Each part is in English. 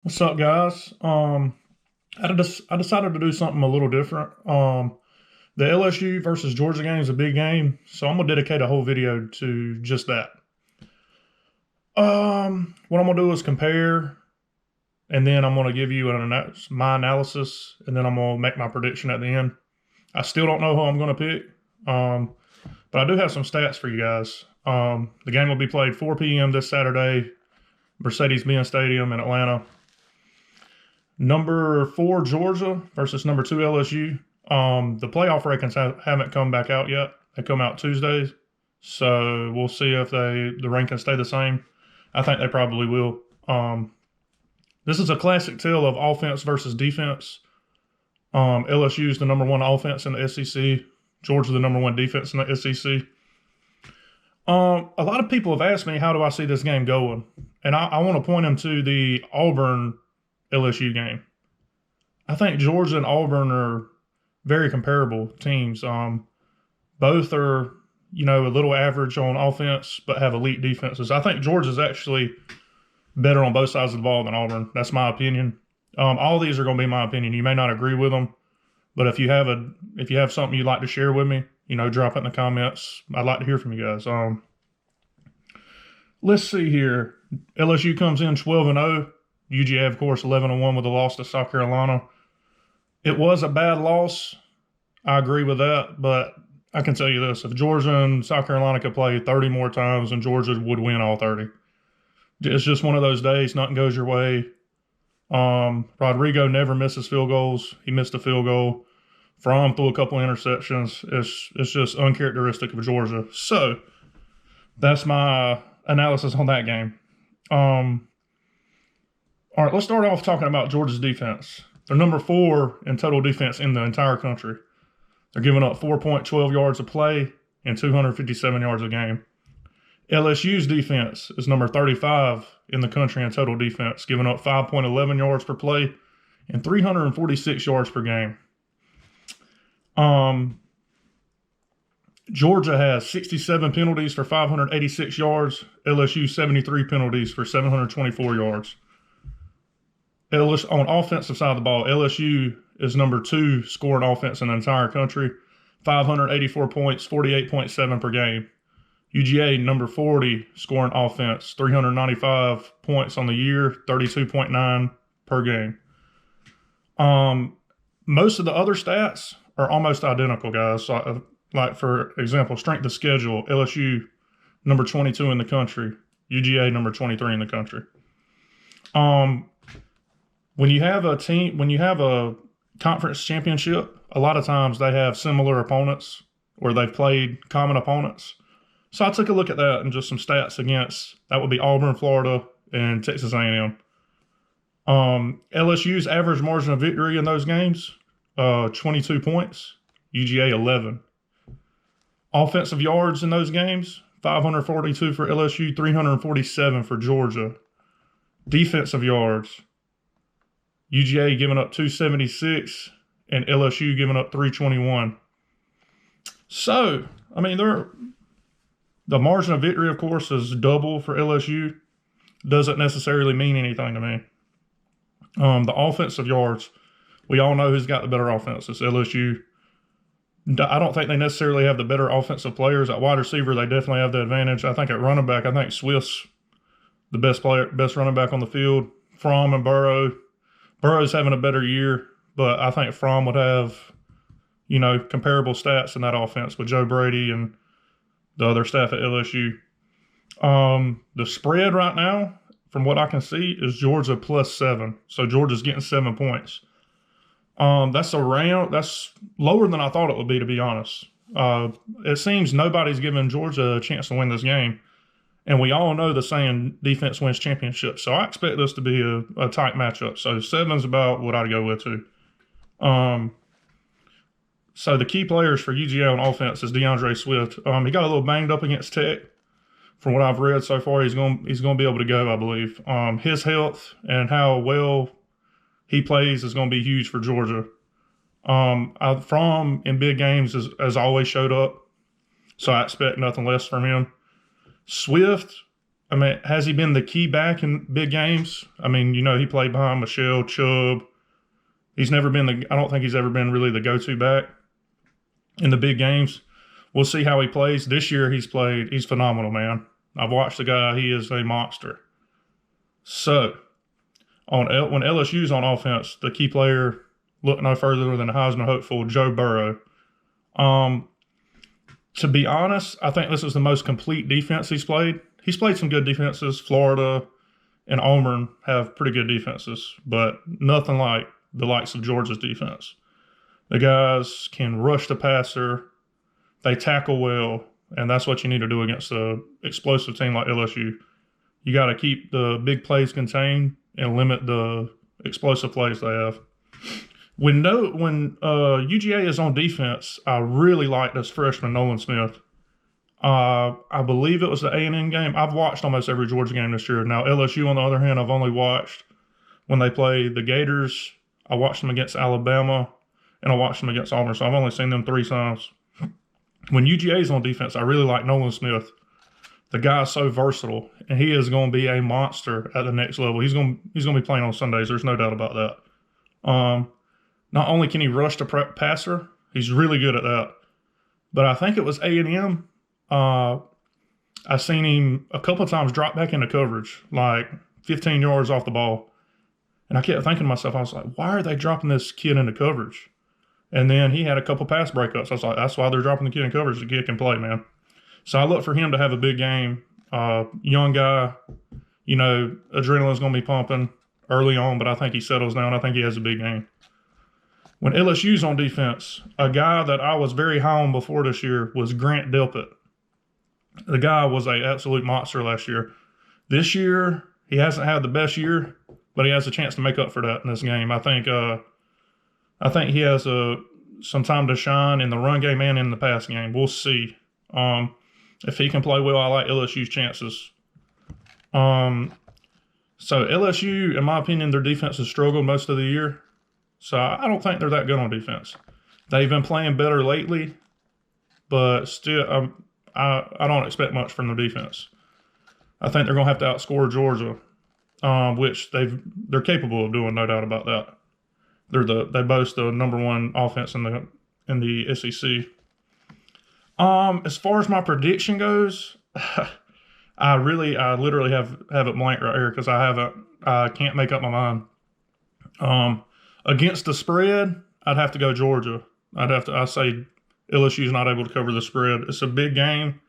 What's up, guys? I decided to do something a little different. The LSU versus Georgia game is a big game, so I'm gonna dedicate a whole video to just that. What I'm gonna do is compare, and then I'm gonna give you my analysis, and then I'm gonna make my prediction at the end. I still don't know who I'm gonna pick, but I do have some stats for you guys. The game will be played 4 p.m. this Saturday, Mercedes-Benz Stadium in Atlanta. Number 4 Georgia versus number 2 LSU. The playoff rankings haven't come back out yet. They come out Tuesdays, so we'll see if the rankings stay the same. I think they probably will. This is a classic tale of offense versus defense. LSU is the number 1 offense in the SEC. Georgia the number 1 defense in the SEC. A lot of people have asked me, how do I see this game going? And I want to point them to the Auburn LSU game. I think Georgia and Auburn are very comparable teams. Both are, a little average on offense, but have elite defenses. I think Georgia's actually better on both sides of the ball than Auburn. That's my opinion. All these are going to be my opinion. You may not agree with them, but if you have something you'd like to share with me, drop it in the comments. I'd like to hear from you guys. Let's see here. LSU comes in 12-0. UGA, of course, 11-1 with a loss to South Carolina. It was a bad loss. I agree with that, but I can tell you this. If Georgia and South Carolina could play 30 more times, then Georgia would win all 30. It's just one of those days. Nothing goes your way. Rodrigo never misses field goals. He missed a field goal. Fromm threw a couple interceptions. It's just uncharacteristic of Georgia. So that's my analysis on that game. All right, let's start off talking about Georgia's defense. They're number 4 in total defense in the entire country. They're giving up 4.12 yards a play and 257 yards a game. LSU's defense is number 35 in the country in total defense, giving up 5.11 yards per play and 346 yards per game. Georgia has 67 penalties for 586 yards. LSU 73 penalties for 724 yards. On offensive side of the ball, LSU is number 2 scoring offense in the entire country, 584 points, 48.7 per game. UGA, number 40 scoring offense, 395 points on the year, 32.9 per game. Most of the other stats are almost identical, guys. So, like, for example, strength of schedule, LSU, number 22 in the country, UGA, number 23 in the country. When you have a conference championship, a lot of times they have similar opponents or they've played common opponents. So I took a look at that and just some stats against, that would be Auburn, Florida, and Texas A&M. LSU's average margin of victory in those games, 22 points, UGA 11. Offensive yards in those games, 542 for LSU, 347 for Georgia. Defensive yards, UGA giving up 276 and LSU giving up 321. So, I mean, the margin of victory, of course, is double for LSU. Doesn't necessarily mean anything to me. The offensive yards, we all know who's got the better offense. It's LSU. I don't think they necessarily have the better offensive players. At wide receiver, they definitely have the advantage. I think at running back, I think Swift's the best running back on the field. Fromm and Burrow. Burrow's having a better year, but I think Fromm would have, comparable stats in that offense with Joe Brady and the other staff at LSU. The spread right now, from what I can see, is Georgia +7. So Georgia's getting 7 points. That's lower than I thought it would be, to be honest. It seems nobody's giving Georgia a chance to win this game. And we all know the saying, defense wins championships. So I expect this to be a tight matchup. So 7's about what I'd go with, too. So the key players for UGA on offense is DeAndre Swift. He got a little banged up against Tech. From what I've read so far, he's going to be able to go, I believe. His health and how well he plays is going to be huge for Georgia. Fromm in big games has always showed up. So I expect nothing less from him. Swift, I mean, has he been the key back in big games? I mean, he played behind Michelle, Chubb. He's never been I don't think he's ever been really the go-to back in the big games. We'll see how he plays. This year he's phenomenal, man. I've watched the guy. He is a monster. So, when LSU's on offense, the key player, look no further than the Heisman hopeful, Joe Burrow. To be honest, I think this is the most complete defense he's played. He's played some good defenses. Florida and Auburn have pretty good defenses, but nothing like the likes of Georgia's defense. The guys can rush the passer. They tackle well, and that's what you need to do against an explosive team like LSU. You got to keep the big plays contained and limit the explosive plays they have. When UGA is on defense, I really like this freshman Nolan Smith. I believe it was the A&M game. I've watched almost every Georgia game this year. Now LSU, on the other hand, I've only watched when they play the Gators. I watched them against Alabama, and I watched them against Auburn. So I've only seen them 3 times. When UGA is on defense, I really like Nolan Smith. The guy's so versatile, and he is going to be a monster at the next level. He's going to be playing on Sundays. There's no doubt about that. Not only can he rush the passer, he's really good at that. But I think it was A&M. I seen him a couple of times drop back into coverage, like 15 yards off the ball. And I kept thinking to myself, I was like, why are they dropping this kid into coverage? And then he had a couple pass breakups. I was like, that's why they're dropping the kid in coverage. The kid can play, man. So I look for him to have a big game. Young guy, adrenaline's going to be pumping early on, but I think he settles down. I think he has a big game. When LSU's on defense, a guy that I was very high on before this year was Grant Delpit. The guy was an absolute monster last year. This year, he hasn't had the best year, but he has a chance to make up for that in this game. I think he has some time to shine in the run game and in the pass game. We'll see. If he can play well, I like LSU's chances. So LSU, in my opinion, their defense has struggled most of the year. So I don't think they're that good on defense. They've been playing better lately, but still, I don't expect much from their defense. I think they're going to have to outscore Georgia, which they're capable of doing, no doubt about that. They boast the number 1 offense in the SEC. As far as my prediction goes, I literally have it blank right here because I can't make up my mind. Against the spread, I'd have to go Georgia. I say LSU's not able to cover the spread. It's a big game.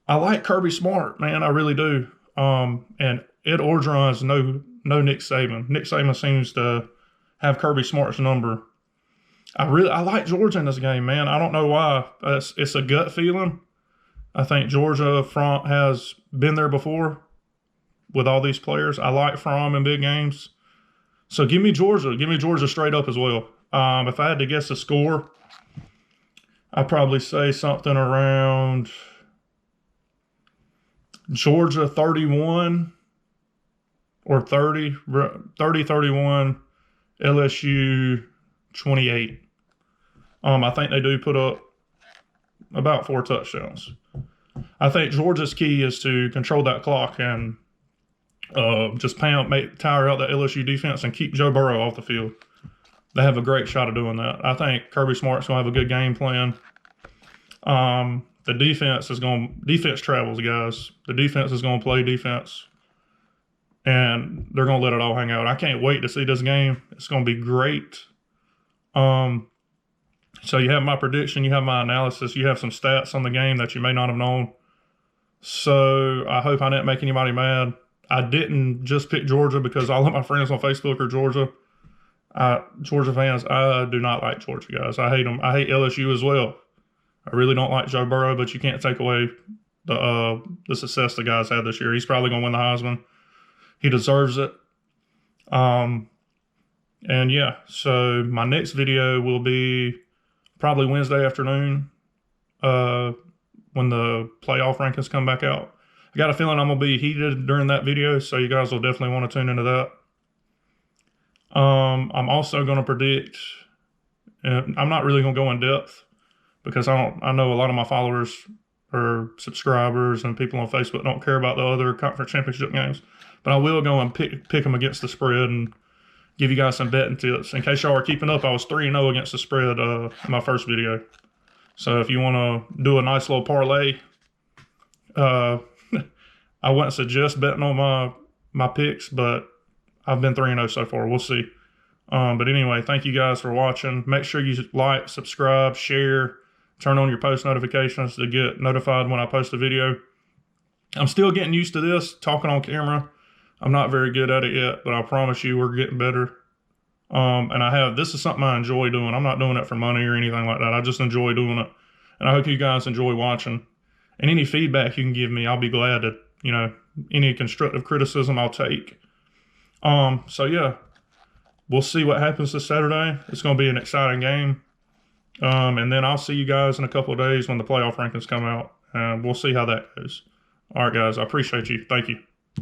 I like Kirby Smart, man. I really do. And Ed Orgeron's no Nick Saban. Nick Saban seems to have Kirby Smart's number. I like Georgia in this game, man. I don't know why. It's a gut feeling. I think Georgia front has been there before with all these players. I like Fromm in big games. So give me Georgia. Give me Georgia straight up as well. If I had to guess a score, I'd probably say something around Georgia 31 or 30-31, LSU 28. I think they do put up about 4 touchdowns. I think Georgia's key is to control that clock and just tire out the LSU defense and keep Joe Burrow off the field. They have a great shot of doing that. I think Kirby Smart's going to have a good game plan. The defense travels, guys. The defense is going to play defense, and they're going to let it all hang out. I can't wait to see this game. It's going to be great. So you have my prediction, you have my analysis, you have some stats on the game that you may not have known. So I hope I didn't make anybody mad. I didn't just pick Georgia because all of my friends on Facebook are Georgia fans. I do not like Georgia, guys. I hate them. I hate LSU as well. I really don't like Joe Burrow, but you can't take away the success the guy's had this year. He's probably going to win the Heisman. He deserves it. And yeah, so my next video will be probably Wednesday afternoon when the playoff rankings come back out. I got a feeling I'm going to be heated during that video, so you guys will definitely want to tune into that. I'm also going to predict, and I'm not really going to go in depth because I know a lot of my followers or subscribers and people on Facebook don't care about the other conference championship games. But I will go and pick them against the spread and give you guys some betting tips. In case y'all are keeping up, I was 3-0 against the spread in my first video. So if you want to do a nice little parlay, I wouldn't suggest betting on my picks, but I've been 3-0 so far. We'll see. But anyway, thank you guys for watching. Make sure you like, subscribe, share, turn on your post notifications to get notified when I post a video. I'm still getting used to this, talking on camera. I'm not very good at it yet, but I promise you we're getting better. And this is something I enjoy doing. I'm not doing it for money or anything like that. I just enjoy doing it. And I hope you guys enjoy watching. And any feedback you can give me, I'll be glad to, any constructive criticism I'll take. So yeah, we'll see what happens this Saturday. It's going to be an exciting game. And then I'll see you guys in a couple of days when the playoff rankings come out. And we'll see how that goes. All right, guys, I appreciate you. Thank you.